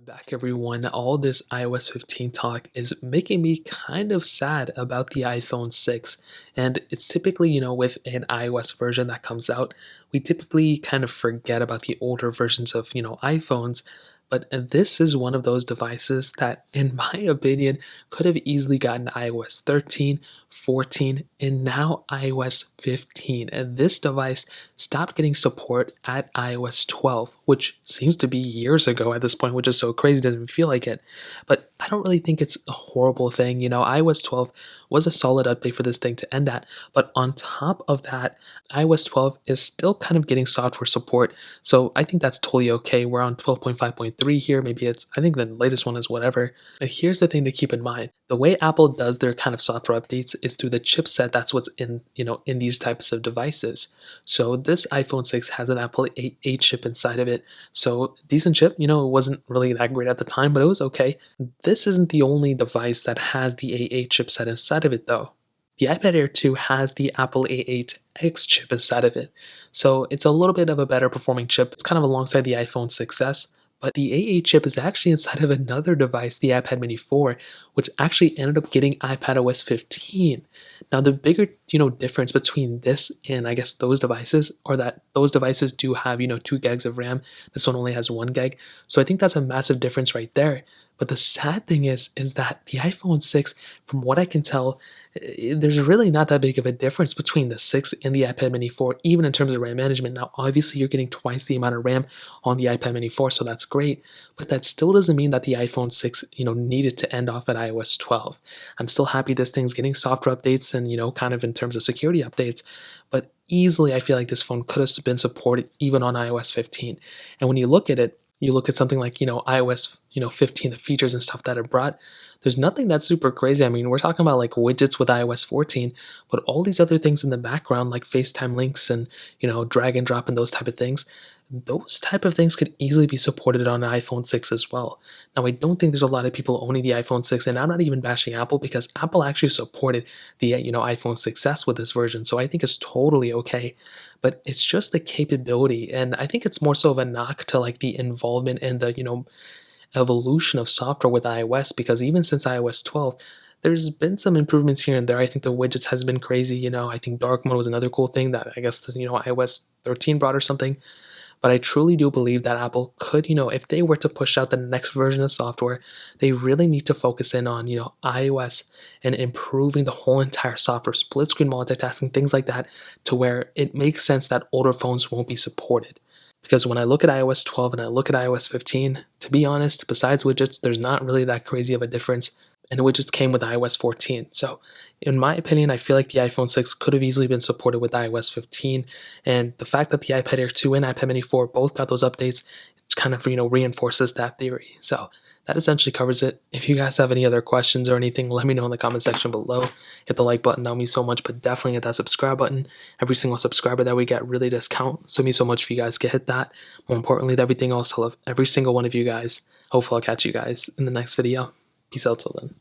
Back everyone. All this iOS 15 talk is making me kind of sad about the iPhone 6. And it's typically, with an iOS version that comes out, we typically kind of forget about the older versions of, iPhones. But this is one of those devices that, in my opinion, could have easily gotten iOS 13, 14, and now iOS 15. And this device stopped getting support at iOS 12, which seems to be years ago at this point, which is so crazy, doesn't even feel like it. But I don't really think it's a horrible thing. iOS 12 was a solid update for this thing to end at. But on top of that, iOS 12 is still kind of getting software support. So I think that's totally okay. We're on 12.5.3 here. Maybe I think the latest one is whatever. But here's the thing to keep in mind. The way Apple does their kind of software updates is through the chipset that's what's in these types of devices. So this iPhone 6 has an Apple 8 chip inside of it. So decent chip, it wasn't really that great at the time, but it was okay. This isn't the only device that has the A8 chipset inside of it though. The iPad Air 2 has the Apple A8X chip inside of it. So it's a little bit of a better performing chip. It's kind of alongside the iPhone 6s. But the A8 chip is actually inside of another device, the iPad mini 4, which actually ended up getting iPadOS 15. Now the bigger, difference between this and I guess those devices are that those devices do have, 2 gigs of RAM. This one only has 1 gig. So I think that's a massive difference right there. But the sad thing is that the iPhone 6, from what I can tell, there's really not that big of a difference between the 6 and the iPad mini 4, even in terms of RAM management. Now, obviously, you're getting twice the amount of RAM on the iPad mini 4, so that's great. But that still doesn't mean that the iPhone 6, needed to end off at iOS 12. I'm still happy this thing's getting software updates and, kind of in terms of security updates. But easily, I feel like this phone could have been supported even on iOS 15. And when you look at it, you look at something like, iOS, 15, the features and stuff that it brought, there's nothing that's super crazy. I mean, we're talking about like widgets with iOS 14, but all these other things in the background, like FaceTime links and, drag and drop and those type of things, those type of things could easily be supported on an iPhone 6 as well. Now, I don't think there's a lot of people owning the iPhone 6, and I'm not even bashing Apple because Apple actually supported the, iPhone 6s with this version, so I think it's totally okay. But it's just the capability, and I think it's more so of a knock to like the involvement and the, evolution of software with iOS, because even since iOS 12, there's been some improvements here and there. I think the widgets has been crazy. I think dark mode was another cool thing that I guess iOS 13 brought or something. But I truly do believe that Apple could, if they were to push out the next version of software, they really need to focus in on, iOS and improving the whole entire software, split screen multitasking, things like that, to where it makes sense that older phones won't be supported. Because when I look at iOS 12 and I look at iOS 15, to be honest, besides widgets, there's not really that crazy of a difference. And the widgets came with iOS 14. So, in my opinion, I feel like the iPhone 6 could have easily been supported with iOS 15. And the fact that the iPad Air 2 and iPad mini 4 both got those updates kind of, reinforces that theory. So, that essentially covers it. If you guys have any other questions or anything, let me know in the comment section below. Hit the like button, that would mean so much, but definitely hit that subscribe button. Every single subscriber that we get really does count, so it means so much if you guys can hit that. More importantly than everything else, I love every single one of you guys. Hopefully I'll catch you guys in the next video. Peace out till then.